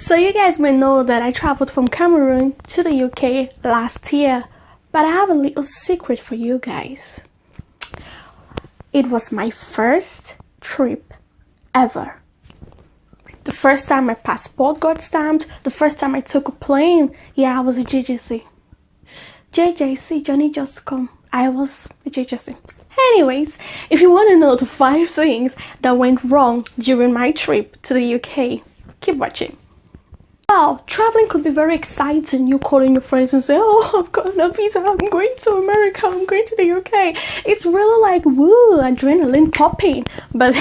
So you guys may know that I traveled from Cameroon to the UK last year, but I have a little secret for you guys. It was my first trip ever. The first time my passport got stamped, the first time I took a plane, yeah, I was a JJC. JJC, Johnny Just Come. I was a JJC. Anyways, if you want to know the 5 things that went wrong during my trip to the UK, keep watching. Wow, traveling could be very exciting. You calling your friends and say, oh, I've got a visa, I'm going to America, I'm going to the UK. It's really like, woo, adrenaline popping. But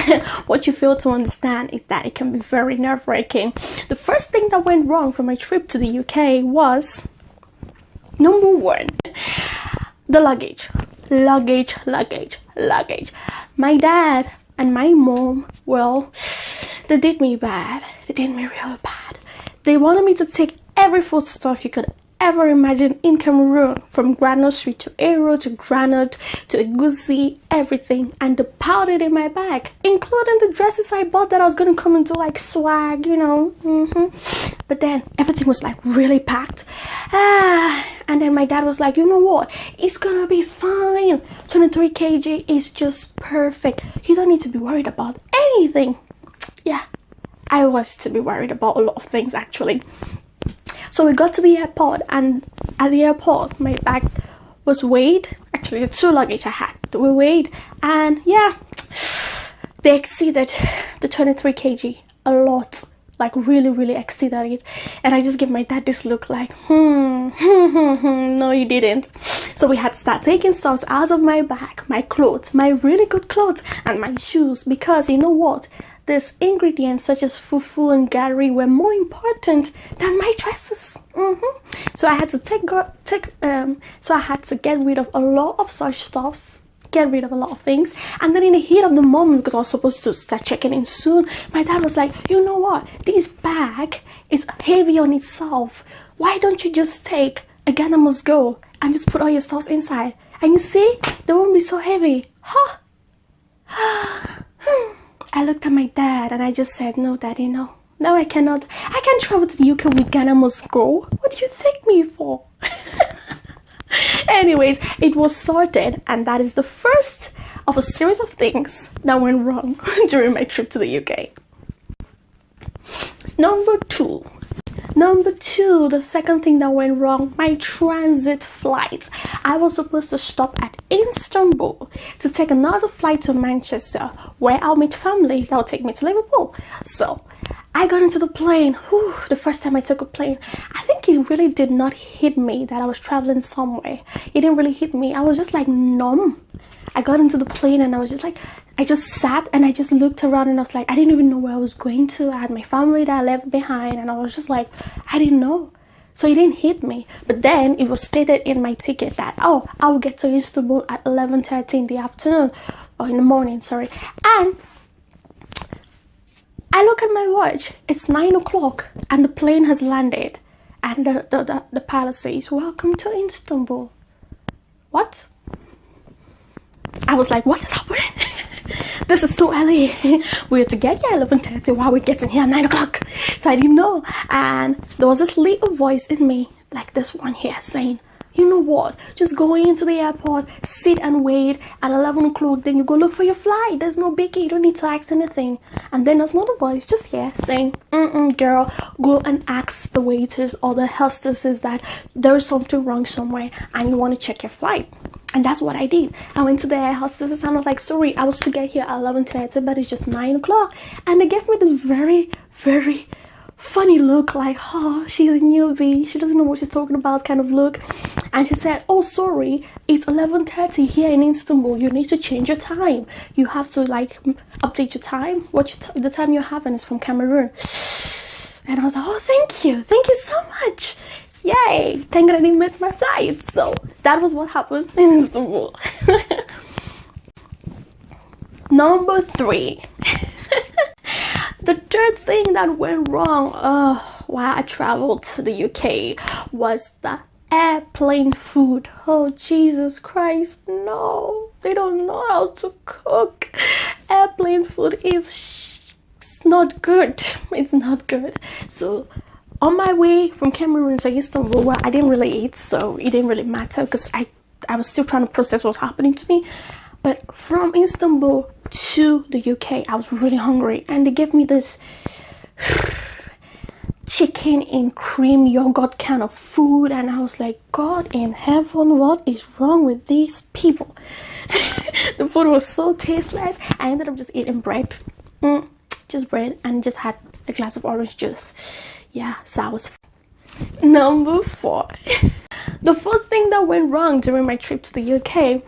what you fail to understand is that it can be very nerve-wracking. The first thing that went wrong for my trip to the UK was, number 1, the luggage. Luggage. My dad and my mom, well, they did me bad. They did me real bad. They wanted me to take every food stuff you could ever imagine in Cameroon, from granite street to Aero to granite to egusi, everything, and they piled it in my bag, including the dresses I bought that I was going to come into like swag, you know. But then everything was like really packed. And then my dad was like, you know what, it's gonna be fine. 23 kg is just perfect. You don't need to be worried about anything. Yeah, I was to be worried about a lot of things actually. So we got to the airport, and at the airport my bag was weighed. Actually, the 2 luggage I had were weighed, and yeah, they exceeded the 23 kg a lot. Like really exceeded it. And I just gave my dad this look like, no you didn't. So we had to start taking stuff out of my bag, my clothes, my really good clothes, and my shoes, because you know what, these ingredients such as fufu and gari were more important than my dresses. So I had to I had to get rid of a lot of such stuffs, get rid of a lot of things. And then in the heat of the moment, because I was supposed to start checking in soon, my dad was like, you know what, this bag is heavy on itself. Why don't you just take a Ghana must go and just put all your stuff inside, and you see, they won't be so heavy. I looked at my dad and I just said, no daddy, no, I cannot. I can't travel to the UK with Ghana must go. What do you take me for? Anyways, it was sorted, and that is the first of a series of things that went wrong during my trip to the UK. Number two, the second thing that went wrong, my transit flight. I was supposed to stop at Istanbul to take another flight to Manchester, where I'll meet family that will take me to Liverpool. So I got into the plane. The first time I took a plane, I think it really did not hit me that I was traveling somewhere. It didn't really hit me. I was just like numb. I got into the plane and I was just like, I just sat and I just looked around and I was like, I didn't even know where I was going to. I had my family that I left behind, and I was just like, I didn't know. So it didn't hit me. But then it was stated in my ticket that, oh, I will get to Istanbul at 11:30 in the afternoon, or in the morning, sorry. And I look at my watch, it's 9 o'clock and the plane has landed, and the pilot says, welcome to Istanbul. What? I was like, what is happening? This is so early. We had to get here at 11:30 while we're getting here at 9 o'clock. So I didn't know. And there was this little voice in me, like this one here, saying, you know what, just go into the airport, sit and wait at 11 o'clock, then you go look for your flight. There's no biggie, you don't need to ask anything. And then there's another voice just here saying, girl, go and ask the waiters or the hostesses that there's something wrong somewhere and you want to check your flight. And that's what I did. I went to the air hostesses and I was like, sorry, I was to get here at 11:30, but it's just 9 o'clock. And they gave me this very funny look, like, oh, she's a newbie, she doesn't know what she's talking about kind of look. And she said, oh, sorry, it's 11:30 here in Istanbul, you need to change your time. You have to like update your time. The time you're having is from Cameroon. And I was like, oh, thank you so much. Yay, thank God I didn't miss my flight. So that was what happened in Istanbul. Number 3. The third thing that went wrong while I traveled to the UK was the airplane food. Oh, Jesus Christ, no, they don't know how to cook. Airplane food is not good. It's not good. So on my way from Cameroon to Istanbul, well, I didn't really eat, so it didn't really matter because I was still trying to process what was happening to me. But from Istanbul to the UK, I was really hungry, and they gave me this chicken in cream yogurt kind of food, and I was like, God in heaven, what is wrong with these people? The food was so tasteless. I ended up just eating bread, just bread, and just had a glass of orange juice. Yeah, so I was number 4. The fourth thing that went wrong during my trip to the UK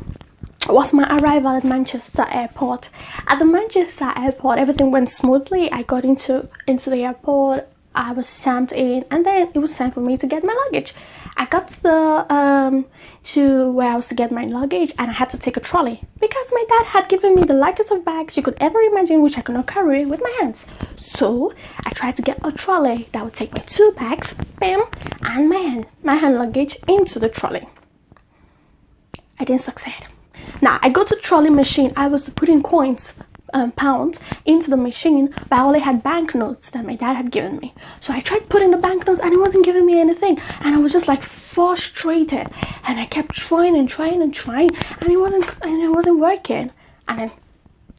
was my arrival at Manchester Airport. At the Manchester Airport, everything went smoothly. I got into the airport, I was stamped in, and then it was time for me to get my luggage. I got to the to where I was to get my luggage, and I had to take a trolley because my dad had given me the lightest of bags you could ever imagine, which I could not carry with my hands. So I tried to get a trolley that would take my 2 bags, bam, and my hand luggage into the trolley. I didn't succeed. Now I go to the trolley machine. I was to put in coins, pounds, into the machine, but I only had banknotes that my dad had given me. So I tried putting the banknotes, and it wasn't giving me anything, and I was just like frustrated, and I kept trying, and it wasn't working. And then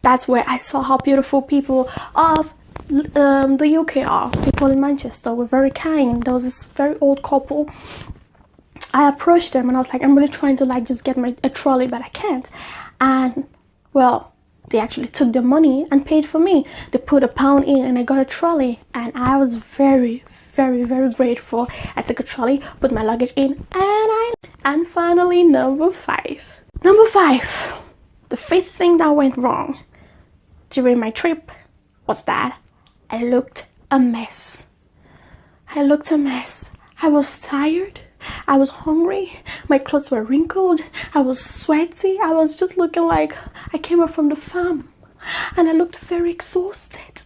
that's where I saw how beautiful people of the UK are. People in Manchester were very kind. There was this very old couple. I approached them and I was like, I'm really trying to like just get a trolley, but I can't. And well, they actually took the money and paid for me. They put £1 in, and I got a trolley, and I was very, very, very grateful. I took a trolley, put my luggage in, and finally number 5. Number 5, the 5th thing that went wrong during my trip was that I looked a mess. I was tired. I was hungry. My clothes were wrinkled. I was sweaty. I was just looking like I came up from the farm, and I looked very exhausted.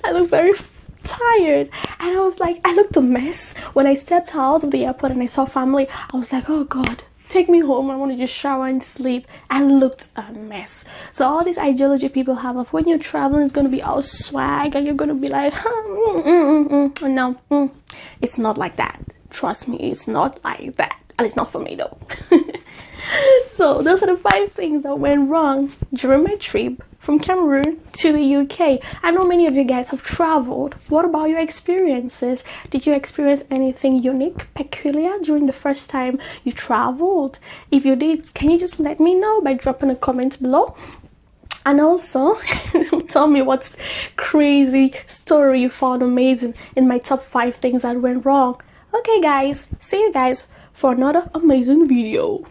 I looked very tired, and I looked a mess. When I stepped out of the airport and I saw family, I was like, oh God, take me home. I want to just shower and sleep. I looked a mess. So all this ideology people have of when you're traveling, it's going to be all swag, and you're going to be like, no, it's not like that. Trust me, it's not like that. At least not for me though. So those are the 5 things that went wrong during my trip from Cameroon to the UK. I know many of you guys have traveled. What about your experiences? Did you experience anything unique, peculiar during the first time you traveled? If you did, can you just let me know by dropping a comment below? And also, tell me what's crazy story you found amazing in my top 5 things that went wrong. Okay guys, see you guys for another amazing video.